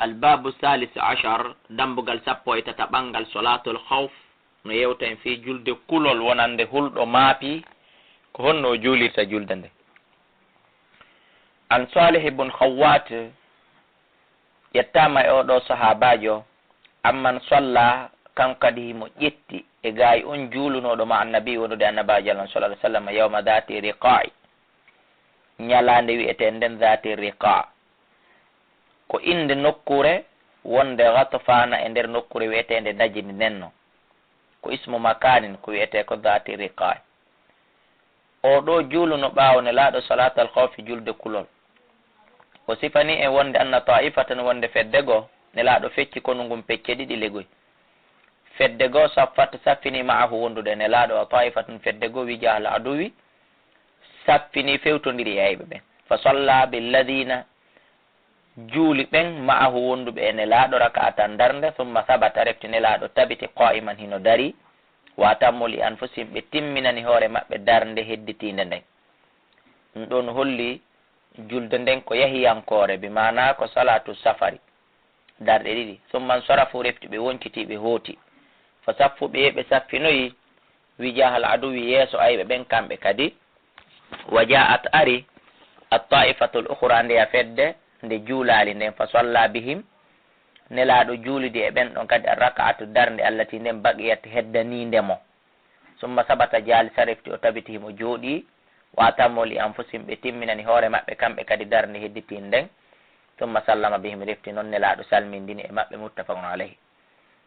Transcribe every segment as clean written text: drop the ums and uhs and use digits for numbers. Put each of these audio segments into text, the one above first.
الباب الثالث عشر دمبغال سابو يتتبنغال صلاة الخوف نيوتين في جلد كلول ونند هلدو مابي كهنو جولي تجلدند عن صالح بن خوات يتاما يودو صحاباجو amman solla kankadi mo ƴetti e gaay on juulunoɗo ma annabi wonude annabajo allah sallallahu alaihi wasallam yawma dhati riqa'i ñalande wi'ete nden dhati riqa' ko inde nokkure wonde Ghatfana e nder nokkure wi'etende Najid nenno ko ismu makanin ko wi'ete ko dhati riqa' o ɗo juuluno ɓaawo ne laaɗo salat al khawfi julde kulol o sifani e wonde anna ta'ifatan wonde feddego ne laaɗo fecci kono ngum pecce ɗiɗi legoy fedde goo saffini ma'ahu wondude ne laaɗo a ta'ifatun fedde goo wi jahal aduwi saffini fewtondiri e ayɓe ɓen fa salla billadina juuli ɓen ma'ahu wonduɓe e ne laaɗo raka'atan darnde summa sabata refti ne laaɗo tabiti qa'iman hino dari wa tammuli anfusihim ɓe timminani hoore maɓɓe darnde hedditinde nden ɗum ɗon holli julde nden ko yahiyankore bi mana ko salatu safari darɗe ɗiɗi summan sarafu refti ɓe wonciti ɓe hooti fa saffu ɓe saffinoyi wi jahal aduwi yeeso ayɓe ɓen kamɓe kadi wa ja'at ari at-ta'ifatul ukhra ndeya fedde nde juulali nden fa salla bihim nelaaɗo juulidi e ɓen ɗon kadi raka'atu darnde allati nden baqiyat heddanindemo summa sabata jalisa refti o tabiti himo jooɗi wa tammoli anfusihim ɓe timminani hoore maɓɓe kamɓe kadi darnde hedditin nden summa sallama bihim refti noon nelaaɗo salmindini e maɓɓe muttafaqun alayhi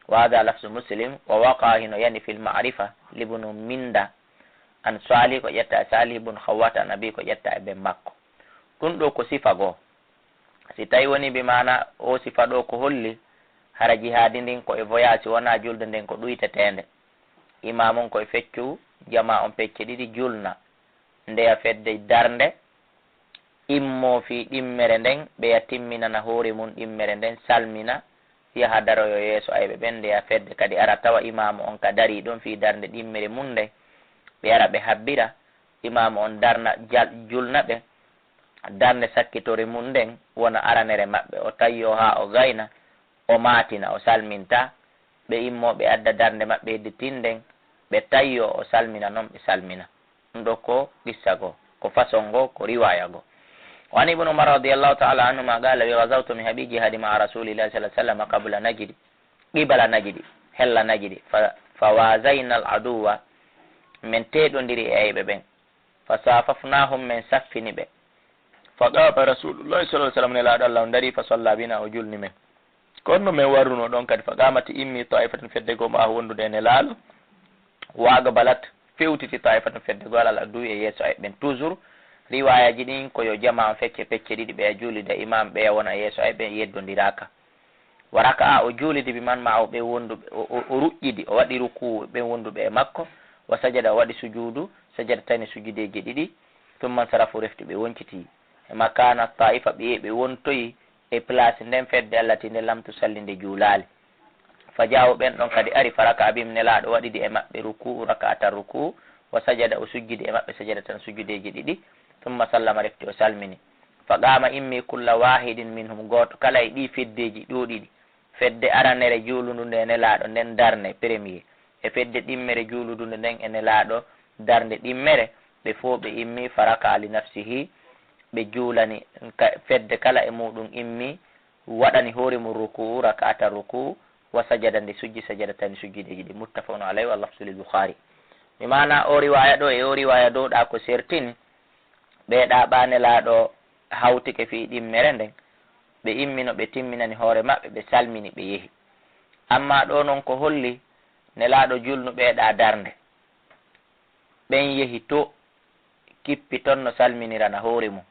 wa hada lafzu muslim wa waqa hino yani fil ma'rifa libnu minda an sali ko ƴetta e salih ibn khawata nabi ko ƴetta e ɓen makko ɗum ɗo ko sifa goo si tawi woni bi mana o sifa ɗo ko holli hara jihadi ndin ko e voyage wona julde nden ko ɗuytetende imamon koye feccu jama on pecce ɗiɗi julna ndeya fedde darnde immo fi ɗimmere nden ɓeya timminana hoore mum ɗimmere nden salmina yaha daroyo yeeso ayɓe ɓen ndeya fedde kadi ara tawa imamu on ka dari ɗon fi darnde ɗimmere mum nde ɓe ara ɓe habbira imamu on darna julna ɓe darnde sakkitore mum nden wona aranere maɓɓe o tayyo ha o gayna o matina o salminta ɓe immoɓe adda darnde maɓɓe hedditin nden ɓe tayyo o salmina noon ɓe salmina ɗum ɗo ko qissa go ko façon go ko riwaya go وعن ابن عمر رضي الله تعالى عنهما قال غزوت من هبي جهاد مع رسول الله صلى الله عليه وسلم قبل نجد هلا نجد فوازينا العدو من تيدندري اي بن فصاففناهم من سفن به فقام رسول الله صلى الله عليه وسلم لا الله ندري فصلى بنا وجلني من كونو من ورنو دون كد فقامت امي طائفه فدغو ما وندو دين لال واغبلت fewtiti ta'ifatun fedde go alal addu e yeeso ay ɓen toujours riwayaji ɗin koyo jama fecce pecce ɗiɗi ɓe juulide imam ɓe wona yeeso ay ɓe yeddodiraka waraka a o juulidi bi man ma o ɓe wonduɓe o ruƴƴidi o waɗi ruku ɓe wonduɓe e makko wa sajada o waɗi sujudu sajada tani sujudeji ɗiɗi tumman sarafu refti ɓe wonciti e makana ta'ifa ɓe wontoyi e place nden fedde allati nde lamtu sallinde juulali fajawo ɓen ɗon kadi ari faraka abim nelaɗo waɗidi e maɓɓe ruku raka'atan ruku wa sajada o sujjidi e maɓɓe sajada tan sujjudeji ɗiɗi tumma sallama refti o salmini fa qama immi kulla wahidin minhum goto kala e ɗi feddeji ɗo ɗiɗi fedde aranere juulundu nde nelaɗo nden darne premier e fedde ɗimmere juuludunde nden e nelaɗo darnde ɗimmere ɓe fo ɓe immi faraka ali nafsihi ɓe juulani fedde kala e muɗum immi waɗani hoore mum ruku raka'atan ruku wa sajada nde sujji sajada tani sujjideji ɗi muttafaqun alayhi wa lafzu lil bukhari mi mana o riwaya ɗo e o riwaya dow ɗa ko sertini ɓeeɗa ɓanelaɗo hawtike fi ɗimmere nden ɓe immino ɓe timminani hoore maɓɓe ɓe salmini ɓe yeehi amma ɗo noon ko holli nelaɗo julnu ɓeeɗa darnde ɓen yeehi to kippi toon no salminirana hoore mum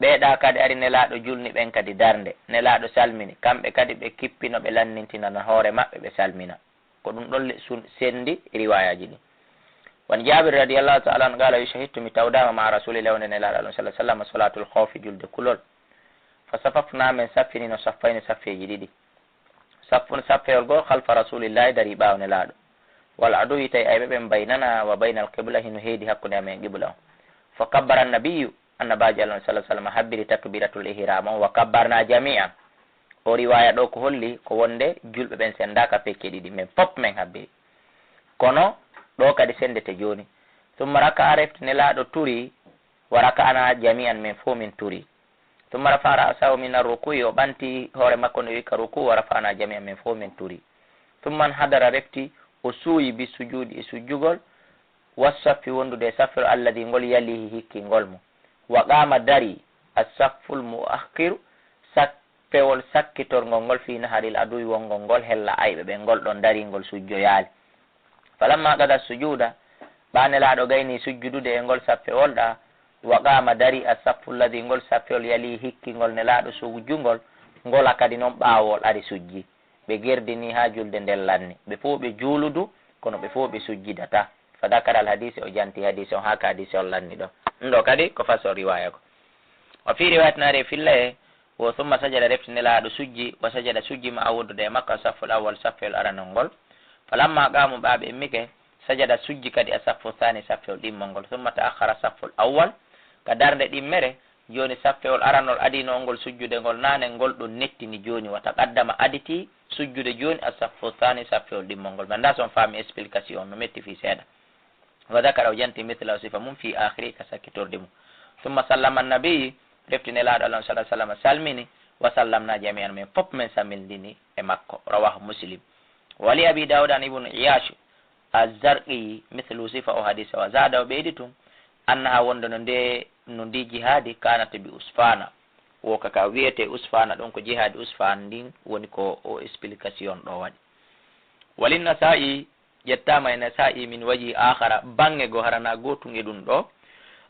ɓeeɗa kadi ari nelaɗo julni ɓen kadi darnde nelaɗo salmini kamɓe kadi ɓe kippino ɓe lannintinana hoore maɓɓe ɓe salmina ko ɗum ɗon sendi riwayaji ɗi won jabir radiallahu taala an qala shahidtu mi tawdama ma rasulillahi wonde nelaɗo alah sallah sallam salatul khawfi julde kulol fa safafna men saffini no saffayni saffeji ɗiɗi saffeyol goo halfa rasulillahi dari ɓawo nelaɗo wal aduwi tawi ayɓe ɓen baynana wa bayna al qibla hino heedi hakkude amen qibla o fa kabbara annabiyu annabaji allah sallah sallam habbiri takbiratul ihram on wa kabbarna jami'an o riwaya ɗo ko holli ko wonde julɓe ɓen sendaka pekke ɗiɗi men pop men habbe kono ɗo kadi sendete joni summa raka refti nelaɗo turi wa raka'ana jami'an men fo min turi summa rafara asahu min arruku'i o ɓanti hoore makko no wi ka ruku wa rafa'ana jami'an men fo min turi summan hadara refti o suuyi bi sujudi e sujjugol wassaffi wondude saffel alladi ngol yalihi hikkingol mo wa qama dari assafful muakhiru sappewol sakkitorngol ngol fi naharil aduwi wongol ngol hella ayɓe ɓe ngol ɗon daringol sujjoyaali falamma qada sujuda ɓanelaɗo gayni sujjudude e ngol sappewol ɗa wa qama dari assaffu alladi ngol sappewol yali hikkingol nelaɗo sujjungol ngola kadi noon ɓawol ari sujji ɓe gerdini ha julde ndellanni ɓe fo ɓe juuludu kono ɓe fo ɓe sujjidata fa dakara al hadise o janti hadise on haka hadise on lanni ɗo ɗum ɗo kadi ko façon riwaya ko wa fi riwayat nare filla e wo summa sajada refti nelaɗo sujji wa sajada sujji ma a wondude e makko a saffol awwal saffel aranol ngol falamma qamu ɓaɓe emmike sajada sujji kadi a saffo thani saffewol ɗimmol ngol summa ta'akhkhara saffol awwal ka darde ɗimmere joni saffewol aranol adino ngol sujjude ngol nane ngol ɗon nettini joni wata qaddama aditi sujjude joni a saffo thani saffewol ɗimmol ngol manda son faami explication no metti fi seeɗa wa dakara o janti mithla o sifa mum fi akhiri ka sakkitorde mum summa sallama annabiyi refti nelaɗo allah sallah sallam salmini wa sallamna jami'an men fop men sammildini e makko rawahu muslim wali abi dawud an ibnu iyash az-zarqi mithlu sifa o hadisa wa zada o ɓeydi tum annaha wonde no ndi jihadi kanata bi usfana wo kaka wiyete usfana ɗon ko jihadi usfana ndin woni ko o explication ɗo waɗi walin nasa'i ƴettama e nasa'i min waji akhara bange go harana gotum e ɗum ɗo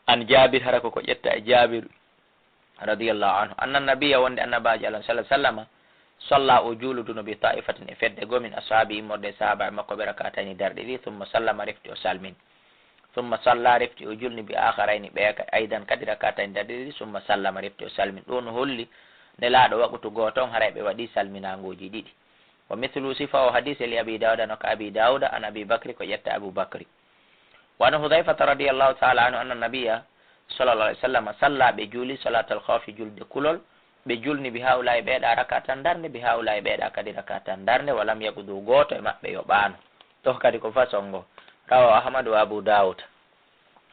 an jabir hara ko ƴetta e jabir radiyallahu anhu anna nabiyya wonde annabaji allah sallah sallama salla o juuluduno bi ta'ifatin e fedde gomin ashabi immorde sahaba e makko ɓe rakatani darɗe ɗi thumma sallama refti o salmin summa salla refti o julni bi akharayni ɓe aydan kadi rakatani darɗe ɗiɗi summa sallama refti o salmin ɗo no holli nelaɗo waɓutu goton haray ɓe waɗi salminagoji ɗiɗi wa mithlu sifa o hadise li abi dawuda no ka abi dawuda an abi bakri ko ƴetta abou bakri wano hudayfata radiyallahu taala anhu anna nabiyya sallallah alih w sallam salla ɓe juuli salatal khawfi julde kulol ɓe julni bi hawla e ɓeeɗa rakatan darnde bi hawla e ɓeeɗa kadi rakatan darnde walam yagudu goto e maɓɓe yo ɓaano ɗo kadi ko façon ngo rawa ahmadu wa abou dawud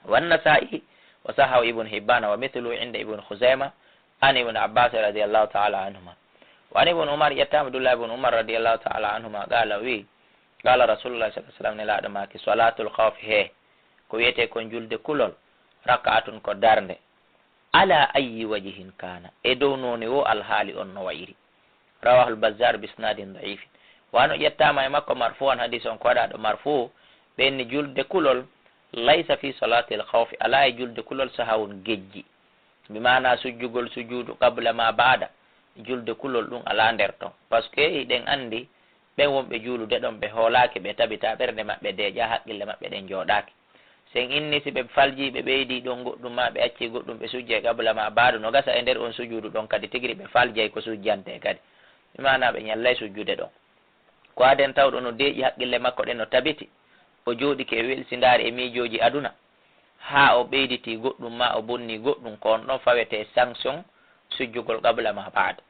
wannasa'i wa sahaw ibnu hibbana wa mithlu inda ibnu khuzaima an ibnu abbas radiallahu taala anhuma wa an ibnu umar ƴettama abdoullah ibnu umar radiallahu taala anhuma qala wi qala rasulullah sa sallam nelaɗo maki salatul khawfi he ko wiyete kon julde kulol raka'atun ko darnde ala ayi wajihin kana e dow none wo alhaali on no wayiri rawahu lbazar bisnadin daifin wano ƴettama e makko marfu an hadis on ko waɗaɗo marfu ɓenni julde kulol laysa fi salati l khawfi ala e julde kulol sahawun gejji bimana sujjugol sujudu qabla ma baada julde kulol ɗum ala nder ton par ce que iɗen andi ɓen wonɓe juulude ɗon ɓe hoolaki ɓe tabita ɓerde maɓɓe deeƴa haqqille maɓɓe ɗen jooɗaki sen inni si ɓe falji ɓe ɓeydi ɗon goɗɗum ma ɓe acci goɗɗum ɓe sujje qabla ma baadu no gasa e nder on sujudu ɗon kadi tigiri ɓe faljay ko sujjante kadi imana ɓe ñallay sujjude ɗon ko aden tawɗo no deeƴi haqqille makko ɗen no tabiti o jooɗike e welsindaari e miijoji aduna ha o ɓeyditi goɗɗum ma o bonni goɗɗum ko on ɗon fawete sanction sujjugol qabla ma baada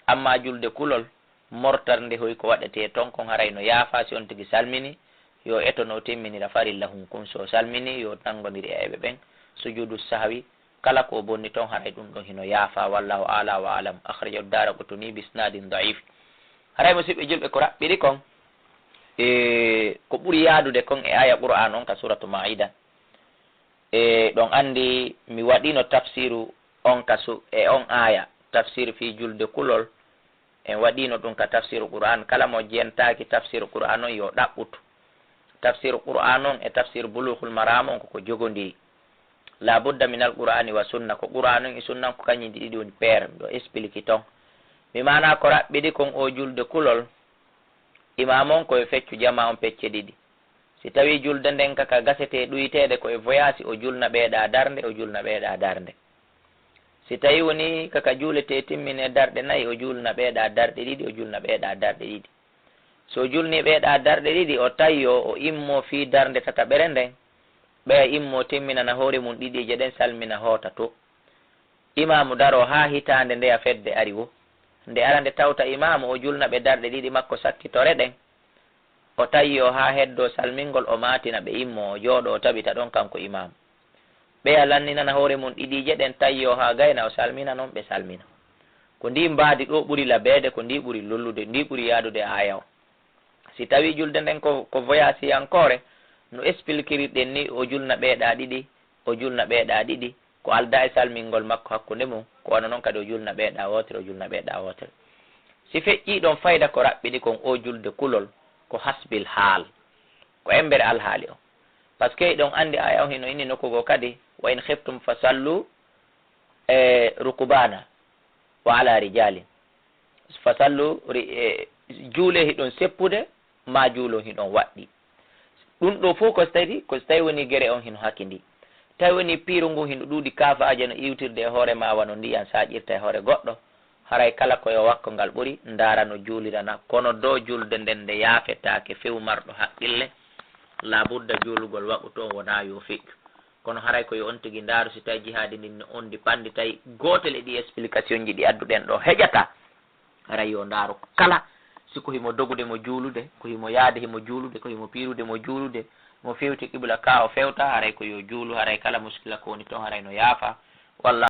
amma julde kulol mortarnde hoy ko waɗete ton kon haray no yaafa si on tigi salmini yo eto no timminira farilla hunkun so salmini yo nangodiri e ɓe ɓen sujudu sahwi kala ko bonni toon haray ɗum ɗon hino yaafa wallahu ala wa alam akhrajahu daraqutni bisnadin daif haray musidɓe julɓe ko raɓɓiɗi kon ko ɓuri yaadude kon e aya qur'an on ka suratu maida ɗon andi mi waɗino tafsiru on ka e on aya tafsir fi julde kulol en waɗino ɗum ka tafsiru qur'an kala mo jentaki tafsiru qur'an on yo ɗaɓɓutu tafsir qur'an on e tafsir bulughul maram on koko jogodiri la budda min al qur'ani wa sunna ko qur'an on e sunna ko kañi ɗiɗi woni peere ɗo explique ton mi mana ko raɓɓiɗi kon o julde kulol imam on koye feccu jama on pecce ɗiɗi si tawi julde nden kaka gasete ɗuytede koye voyage o julna ɓeeɗa darnde o julna ɓeeɗa darnde si tawi woni kaka juulete timmine darɗe nayyi o julna ɓeeɗa darɗe ɗiɗi o julna ɓeeɗa darɗe ɗiɗi so julni ɓeeɗa darɗe ɗiɗi o tawyo o immo fi darnde tataɓere nden ɓeya immo timminana hoore mum ɗiɗije ɗen salmina hoota to imamu daro ha hitande ndeya fedde ari wo nde ara nde tawta imamu o julna ɓe darɗe ɗiɗi makko sakkitore ɗen o tawi o ha heddo salmingol o matina ɓe immo o jooɗo o tabita ɗon kanko imamu ɓeya lanninana hoore mum ɗiɗije ɗen tawi o ha gayna o salmina noon ɓe salmina ko ndi mbaadi ɗo ɓuri labede ko ndi ɓuri lollude ndi ɓuri yaadude aya o si tawi julde nden ko voyasiyankore no expliquirirɗen ni o julna ɓeeɗa ɗiɗi o julna ɓeeɗa ɗiɗi ko alda e salmingol makko hakkunde mum ko wano noon kadi o julna ɓeeɗa wotere o julna ɓeeɗa wotere si feƴƴi ɗon fayda ko raɓɓiɗi kon o julde kulol ko hasbil haal ko embere alhaali o par ce que ɗon andi aya o hino inni nokkugo kadi wa in khiftum fa sallu rukubana wa ala rijalin fa sallu juule hiɗon seppude ma juulo hiɗon waɗɗi ɗum ɗo fof ko tawi woni gere on hino hakkindi tawi woni piiru ngu hino ɗuuɗi kaafaje no iwtirde e hoore ma wano ndiyan saƴirta e hoore goɗɗo haray kala koyo wakko ngal ɓuri ndaara no juulirana kono dow julde nden nde yaafetake fewmarɗo haqqille labudda juulugol waɓu toon wona yo feƴƴu kono haray koyo on tigui ndaaru si tawi jihaadi ndin no on di pandi tawi gotel e ɗi explication ji ɗi adduɗen ɗo heƴata haray yo ndaaru kala siko himo dogude mo juulude ko himo yaade himo juulude ko himo piirude mo juulude mo fewti qibla ka o fewta haray ko yo juulu haray kala muskila ko woni toon haray no yaafa walla